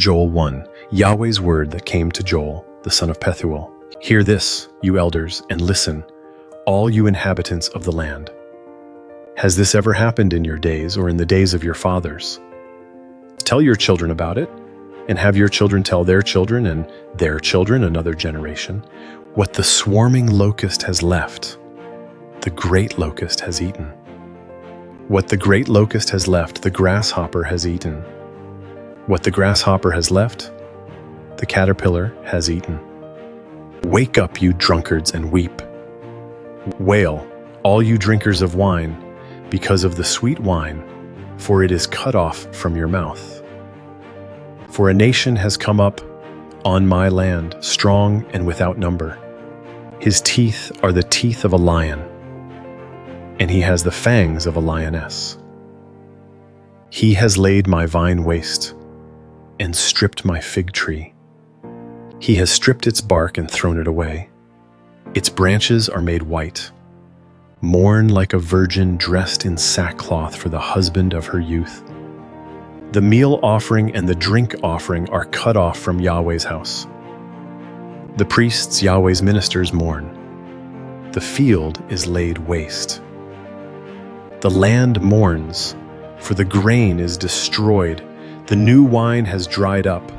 Joel 1, Yahweh's word that came to Joel, the son of Pethuel. Hear this, you elders, and listen, all you inhabitants of the land. Has this ever happened in your days or in the days of your fathers? Tell your children about it, and have your children tell their children and their children another generation. What the swarming locust has left, the great locust has eaten. What the great locust has left, the grasshopper has eaten. What the grasshopper has left, the caterpillar has eaten. Wake up, you drunkards, and weep. Wail, all you drinkers of wine, because of the sweet wine, for it is cut off from your mouth. For a nation has come up on my land, strong and without number. His teeth are the teeth of a lion, and he has the fangs of a lioness. He has laid my vine waste and stripped my fig tree. He has stripped its bark and thrown it away. Its branches are made white. Mourn like a virgin dressed in sackcloth for the husband of her youth. The meal offering and the drink offering are cut off from Yahweh's house. The priests, Yahweh's ministers, mourn. The field is laid waste. The land mourns, for the grain is destroyed. The new wine has dried up,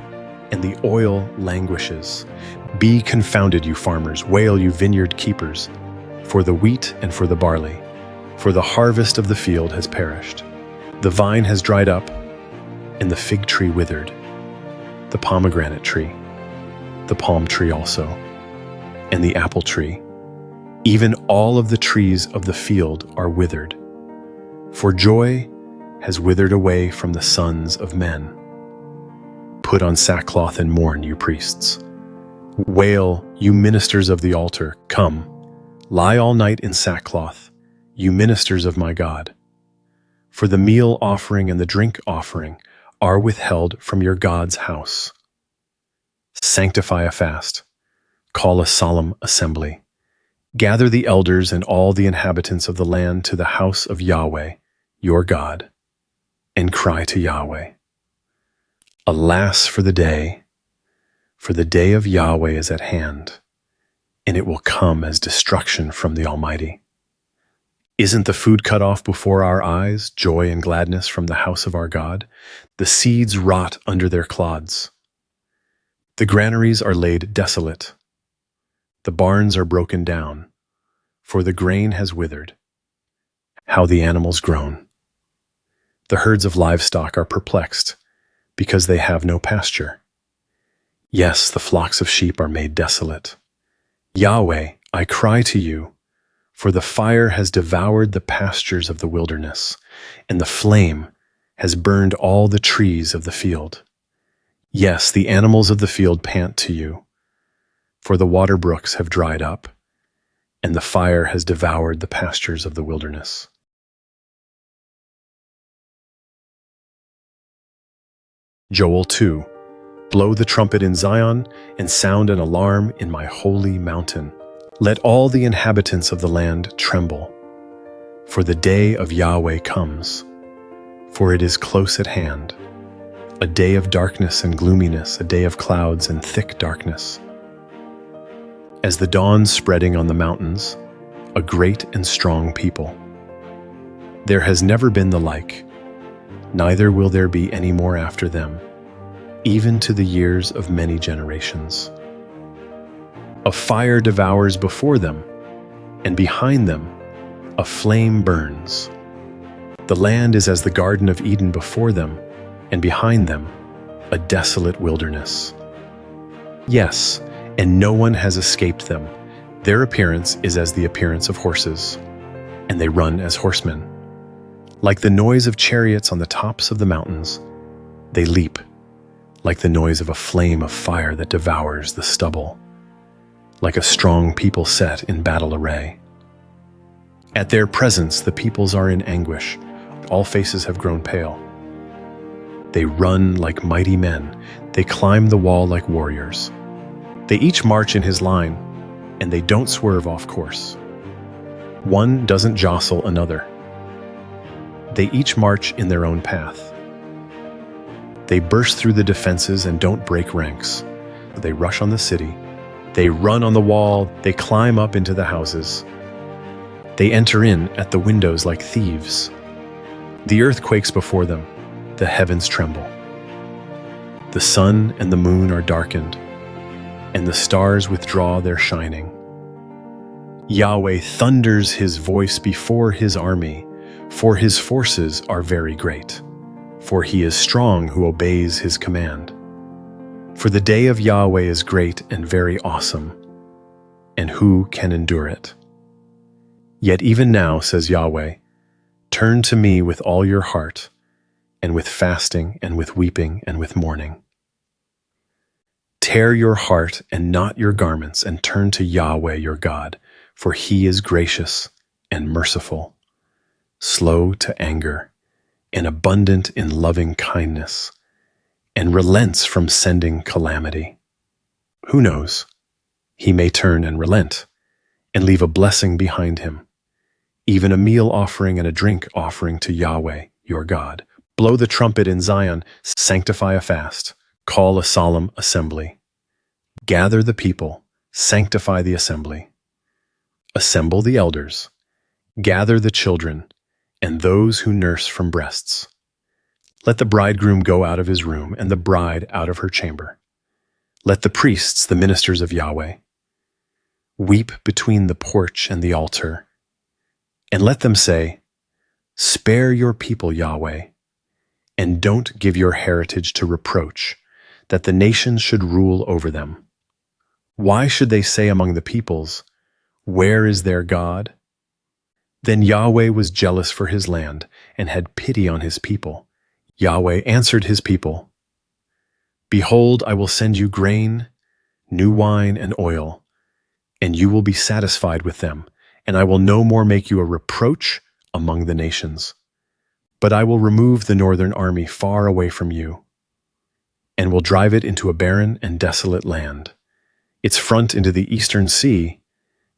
and the oil languishes. Be confounded, you farmers, wail, you vineyard keepers, for the wheat and for the barley, for the harvest of the field has perished. The vine has dried up, and the fig tree withered, the pomegranate tree, the palm tree also, and the apple tree. Even all of the trees of the field are withered, for joy has withered away from the sons of men. Put on sackcloth and mourn, you priests. Wail, you ministers of the altar, come, lie all night in sackcloth, you ministers of my God. For the meal offering and the drink offering are withheld from your God's house. Sanctify a fast, call a solemn assembly. Gather the elders and all the inhabitants of the land to the house of Yahweh, your God, and cry to Yahweh. Alas for the day of Yahweh is at hand, and it will come as destruction from the Almighty. Isn't the food cut off before our eyes, joy and gladness from the house of our God? The seeds rot under their clods. The granaries are laid desolate. The barns are broken down, for the grain has withered. How the animals groan. The herds of livestock are perplexed, because they have no pasture. Yes, the flocks of sheep are made desolate. Yahweh, I cry to you, for the fire has devoured the pastures of the wilderness, and the flame has burned all the trees of the field. Yes, the animals of the field pant to you, for the water brooks have dried up, and the fire has devoured the pastures of the wilderness. Joel 2, blow the trumpet in Zion and sound an alarm in my holy mountain. Let all the inhabitants of the land tremble, for the day of Yahweh comes, for it is close at hand, a day of darkness and gloominess, a day of clouds and thick darkness. As the dawn spreading on the mountains, a great and strong people. There has never been the like, neither will there be any more after them, even to the years of many generations. A fire devours before them, and behind them a flame burns. The land is as the Garden of Eden before them, and behind them a desolate wilderness. Yes, and no one has escaped them. Their appearance is as the appearance of horses, and they run as horsemen. Like the noise of chariots on the tops of the mountains, they leap, like the noise of a flame of fire that devours the stubble, like a strong people set in battle array. At their presence the peoples are in anguish, all faces have grown pale. They run like mighty men, they climb the wall like warriors. They each march in his line, and they don't swerve off course. One doesn't jostle another. They each march in their own path. They burst through the defenses and don't break ranks. They rush on the city. They run on the wall. They climb up into the houses. They enter in at the windows like thieves. The earth quakes before them. The heavens tremble. The sun and the moon are darkened, and the stars withdraw their shining. Yahweh thunders his voice before his army, for his forces are very great. For he is strong who obeys his command. For the day of Yahweh is great and very awesome, and who can endure it? Yet even now, says Yahweh, turn to me with all your heart, and with fasting, and with weeping, and with mourning. Tear your heart and not your garments, and turn to Yahweh your God, for he is gracious and merciful, slow to anger, and abundant in loving kindness, and relents from sending calamity. Who knows? He may turn and relent, and leave a blessing behind him, even a meal offering and a drink offering to Yahweh your God. Blow the trumpet in Zion, sanctify a fast, call a solemn assembly. Gather the people, sanctify the assembly. Assemble the elders, gather the children, and those who nurse from breasts. Let the bridegroom go out of his room, and the bride out of her chamber. Let the priests, the ministers of Yahweh, weep between the porch and the altar, and let them say, spare your people, Yahweh, and don't give your heritage to reproach, that the nations should rule over them. Why should they say among the peoples, where is their God? Then Yahweh was jealous for his land and had pity on his people. Yahweh answered his people, behold, I will send you grain, new wine, and oil, and you will be satisfied with them, and I will no more make you a reproach among the nations. But I will remove the northern army far away from you, and will drive it into a barren and desolate land, its front into the eastern sea,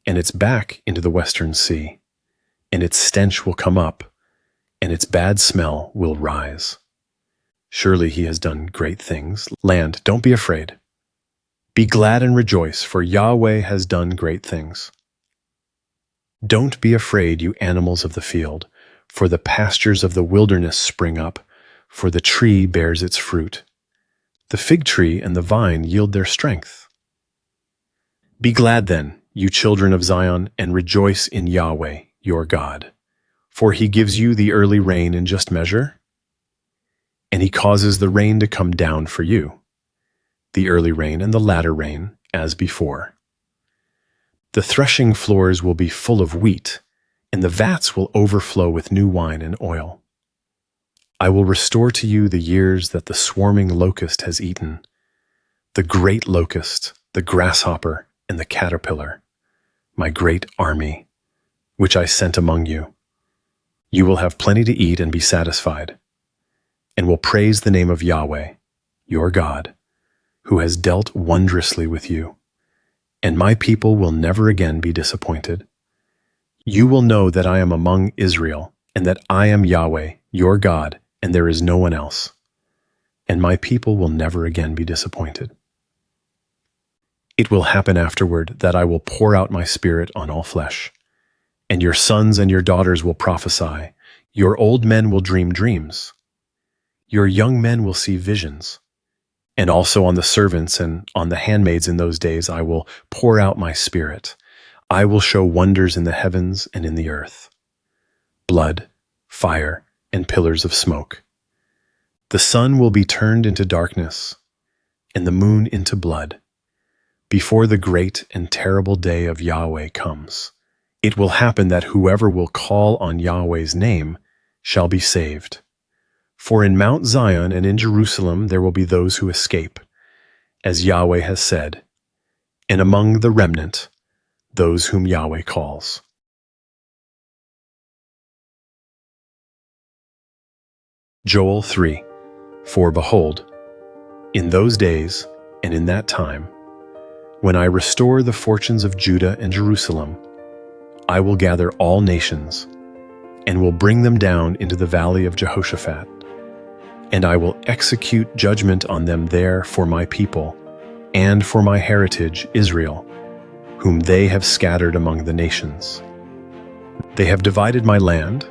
and its back into the western sea, and its stench will come up, and its bad smell will rise. Surely he has done great things. Land, don't be afraid. Be glad and rejoice, for Yahweh has done great things. Don't be afraid, you animals of the field, for the pastures of the wilderness spring up, for the tree bears its fruit. The fig tree and the vine yield their strength. Be glad then, you children of Zion, and rejoice in Yahweh, your God, for he gives you the early rain in just measure, and he causes the rain to come down for you, the early rain and the latter rain, as before. The threshing floors will be full of wheat, and the vats will overflow with new wine and oil. I will restore to you the years that the swarming locust has eaten, the great locust, the grasshopper, and the caterpillar, my great army, which I sent among you. You will have plenty to eat and be satisfied, and will praise the name of Yahweh, your God, who has dealt wondrously with you, and my people will never again be disappointed. You will know that I am among Israel, and that I am Yahweh, your God, and there is no one else, and my people will never again be disappointed. It will happen afterward that I will pour out my spirit on all flesh, and your sons and your daughters will prophesy, your old men will dream dreams, your young men will see visions, and also on the servants and on the handmaids in those days I will pour out my spirit. I will show wonders in the heavens and in the earth, blood, fire, and pillars of smoke. The sun will be turned into darkness, and the moon into blood, before the great and terrible day of Yahweh comes. It will happen that whoever will call on Yahweh's name shall be saved. For in Mount Zion and in Jerusalem there will be those who escape, as Yahweh has said, and among the remnant, those whom Yahweh calls. Joel 3. For behold, in those days and in that time, when I restore the fortunes of Judah and Jerusalem, I will gather all nations, and will bring them down into the valley of Jehoshaphat. and I will execute judgment on them there for my people, and for my heritage Israel, whom they have scattered among the nations. They have divided my land,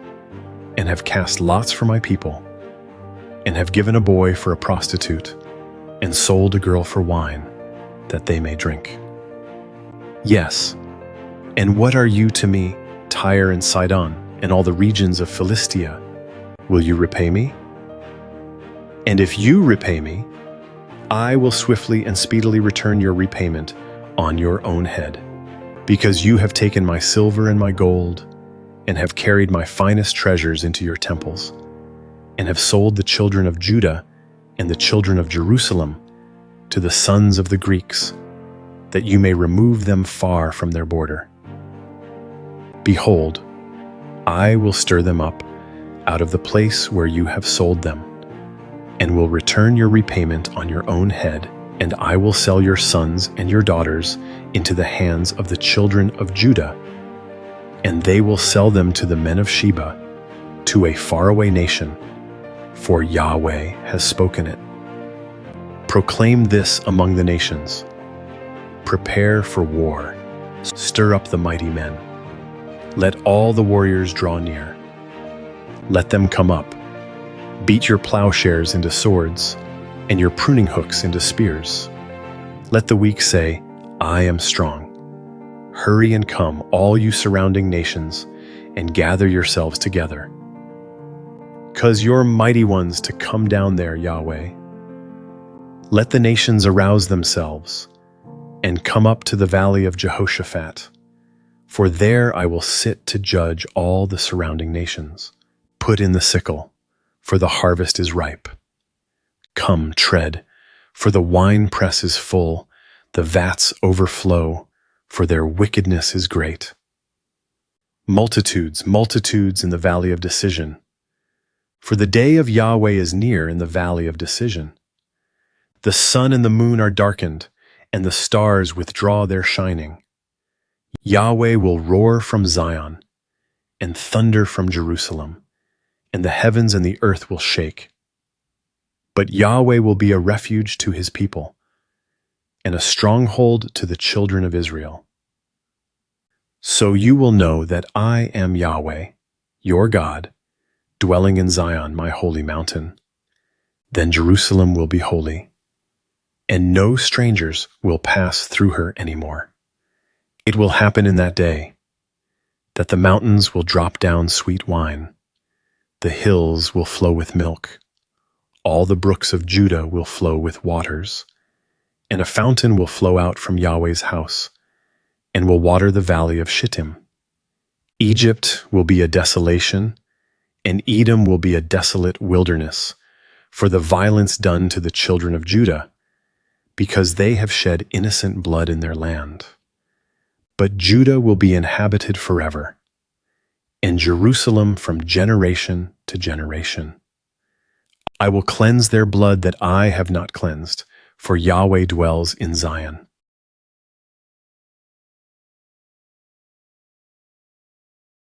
and have cast lots for my people, and have given a boy for a prostitute, and sold a girl for wine, that they may drink. Yes, and what are you to me, Tyre and Sidon, and all the regions of Philistia? Will you repay me? And if you repay me, I will swiftly and speedily return your repayment on your own head, because you have taken my silver and my gold, and have carried my finest treasures into your temples, and have sold the children of Judah and the children of Jerusalem to the sons of the Greeks, that you may remove them far from their border. Behold, I will stir them up out of the place where you have sold them, and will return your repayment on your own head, and I will sell your sons and your daughters into the hands of the children of Judah, and they will sell them to the men of Sheba, to a faraway nation, for Yahweh has spoken it. Proclaim this among the nations. Prepare for war. Stir up the mighty men. Let all the warriors draw near. Let them come up. Beat your plowshares into swords, and your pruning hooks into spears. Let the weak say, I am strong. Hurry and come, all you surrounding nations, and gather yourselves together. Cause your mighty ones to come down there, Yahweh. Let the nations arouse themselves, and come up to the valley of Jehoshaphat. For there I will sit to judge all the surrounding nations. Put in the sickle, for the harvest is ripe. Come, tread, for the winepress is full, the vats overflow, for their wickedness is great. Multitudes, multitudes in the valley of decision. For the day of Yahweh is near in the valley of decision. The sun and the moon are darkened, and the stars withdraw their shining. Yahweh will roar from Zion, and thunder from Jerusalem, and the heavens and the earth will shake. But Yahweh will be a refuge to his people, and a stronghold to the children of Israel. So you will know that I am Yahweh, your God, dwelling in Zion, my holy mountain. Then Jerusalem will be holy, and no strangers will pass through her anymore. It will happen in that day that the mountains will drop down sweet wine, the hills will flow with milk, all the brooks of Judah will flow with waters, and a fountain will flow out from Yahweh's house, and will water the valley of Shittim. Egypt will be a desolation, and Edom will be a desolate wilderness, for the violence done to the children of Judah, because they have shed innocent blood in their land. But Judah will be inhabited forever, and Jerusalem from generation to generation. I will cleanse their blood that I have not cleansed, for Yahweh dwells in Zion.